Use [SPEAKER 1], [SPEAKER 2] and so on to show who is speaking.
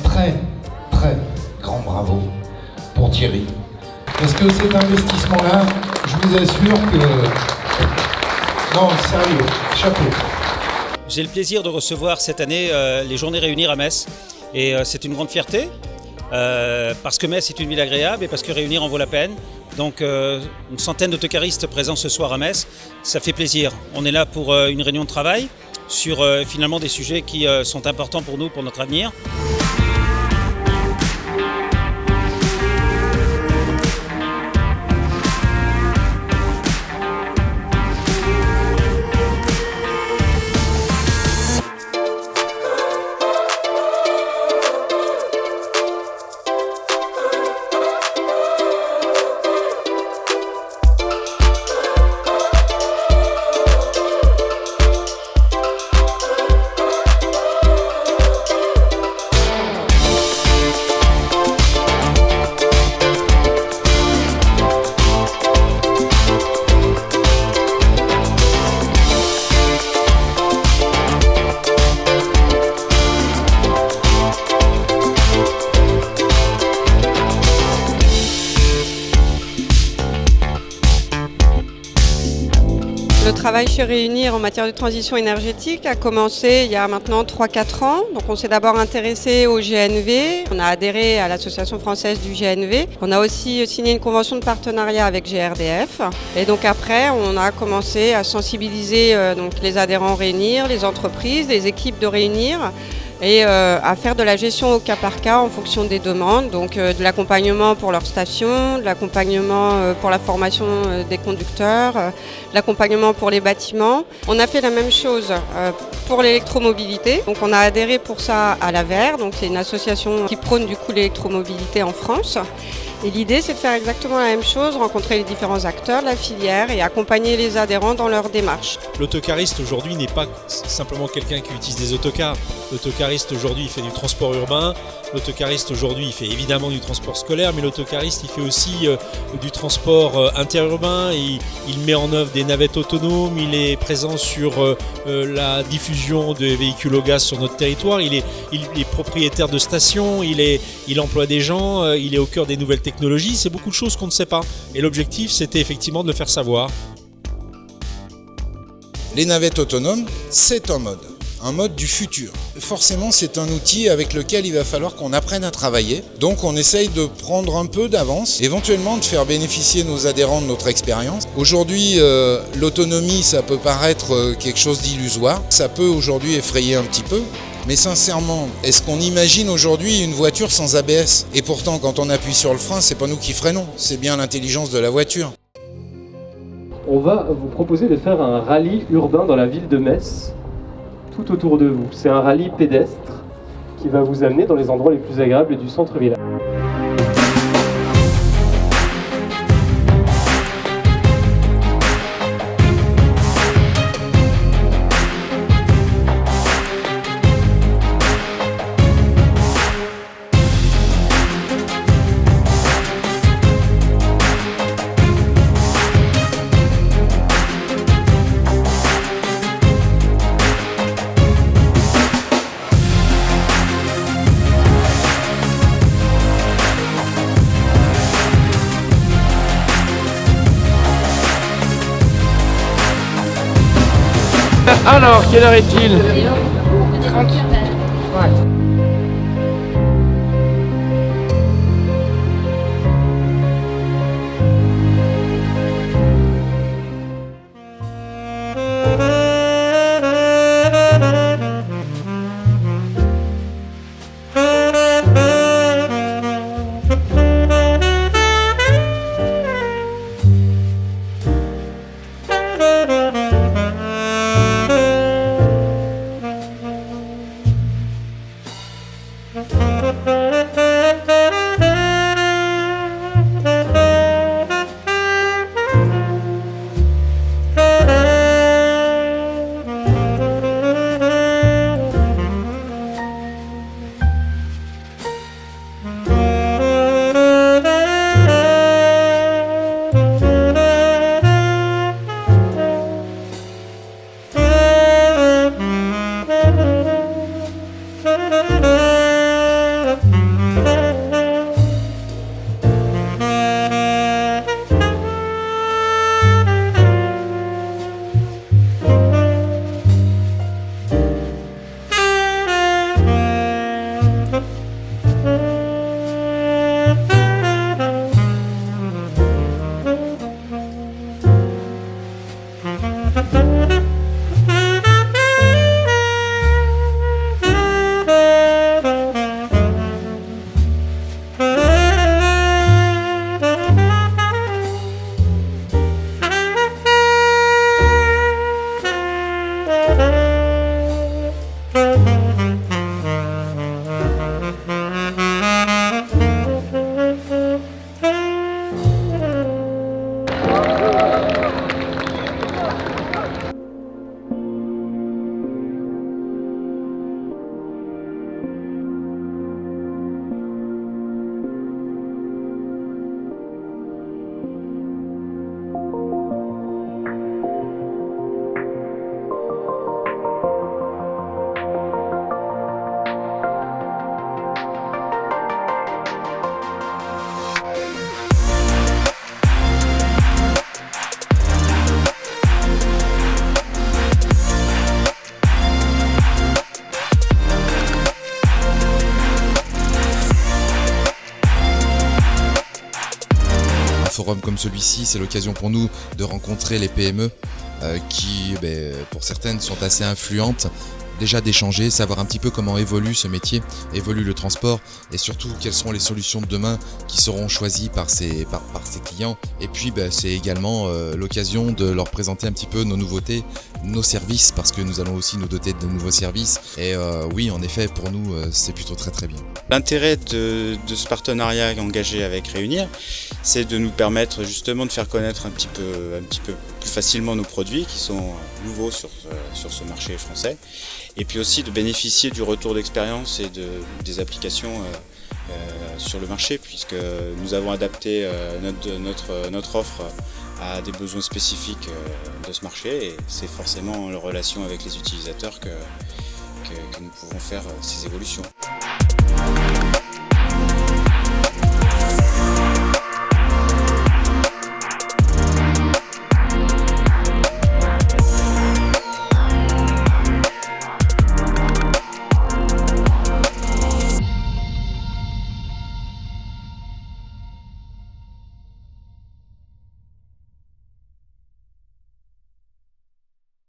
[SPEAKER 1] très grand bravo pour Thierry. Parce que cet investissement-là, je vous assure que... Non, sérieux, chapeau.
[SPEAKER 2] J'ai le plaisir de recevoir cette année les Journées Réunir à Metz. Et c'est une grande fierté, parce que Metz est une ville agréable et parce que Réunir en vaut la peine. Donc une centaine d'autocaristes présents ce soir à Metz, ça fait plaisir. On est là pour une réunion de travail sur finalement des sujets qui sont importants pour nous, pour notre avenir.
[SPEAKER 3] Le travail chez Réunir en matière de transition énergétique a commencé il y a maintenant 3-4 ans. Donc on s'est d'abord intéressé au GNV, on a adhéré à l'association française du GNV. On a aussi signé une convention de partenariat avec GRDF. Et donc après, on a commencé à sensibiliser donc les adhérents Réunir, les entreprises, les équipes de Réunir, et à faire de la gestion au cas par cas en fonction des demandes, donc de l'accompagnement pour leur station, de l'accompagnement pour la formation des conducteurs, de l'accompagnement pour les bâtiments. On a fait la même chose pour l'électromobilité, donc on a adhéré pour ça à l'AVER, donc c'est une association qui prône du coup l'électromobilité en France. Et l'idée, c'est de faire exactement la même chose, rencontrer les différents acteurs de la filière et accompagner les adhérents dans leur démarche.
[SPEAKER 4] L'autocariste aujourd'hui n'est pas simplement quelqu'un qui utilise des autocars. L'autocariste aujourd'hui, il fait du transport urbain. L'autocariste aujourd'hui, il fait évidemment du transport scolaire, mais l'autocariste, il fait aussi du transport interurbain. Il met en œuvre des navettes autonomes. Il est présent sur la diffusion de véhicules au gaz sur notre territoire. Il est propriétaire de stations. Il emploie des gens. Il est au cœur des nouvelles technologies. C'est beaucoup de choses qu'on ne sait pas. Et l'objectif, c'était effectivement de le faire savoir.
[SPEAKER 5] Les navettes autonomes, c'est un mode du futur. Forcément, c'est un outil avec lequel il va falloir qu'on apprenne à travailler. Donc on essaye de prendre un peu d'avance, éventuellement de faire bénéficier nos adhérents de notre expérience. Aujourd'hui, l'autonomie, ça peut paraître quelque chose d'illusoire. Ça peut aujourd'hui effrayer un petit peu. Mais sincèrement, est-ce qu'on imagine aujourd'hui une voiture sans ABS? Et pourtant, quand on appuie sur le frein, c'est pas nous qui freinons, c'est bien l'intelligence de la voiture.
[SPEAKER 6] On va vous proposer de faire un rallye urbain dans la ville de Metz, tout autour de vous. C'est un rallye pédestre qui va vous amener dans les endroits les plus agréables du centre-ville. Alors, quelle heure est-il? 30. Ouais.
[SPEAKER 7] forum comme celui-ci, c'est l'occasion pour nous de rencontrer les PME qui, pour certaines, sont assez influentes. Déjà d'échanger, savoir un petit peu comment évolue ce métier, évolue le transport et surtout quelles seront les solutions de demain qui seront choisies par ces clients. Et puis c'est également l'occasion de leur présenter un petit peu nos nouveautés, nos services, parce que nous allons aussi nous doter de nouveaux services. Et oui, en effet, pour nous, c'est plutôt très très bien.
[SPEAKER 8] L'intérêt de ce partenariat engagé avec Réunir, c'est de nous permettre justement de faire connaître un petit peu plus facilement nos produits qui sont nouveaux sur ce marché français. Et puis aussi de bénéficier du retour d'expérience et des applications sur le marché, puisque nous avons adapté notre offre à des besoins spécifiques de ce marché, et c'est forcément en relation avec les utilisateurs que nous pouvons faire ces évolutions.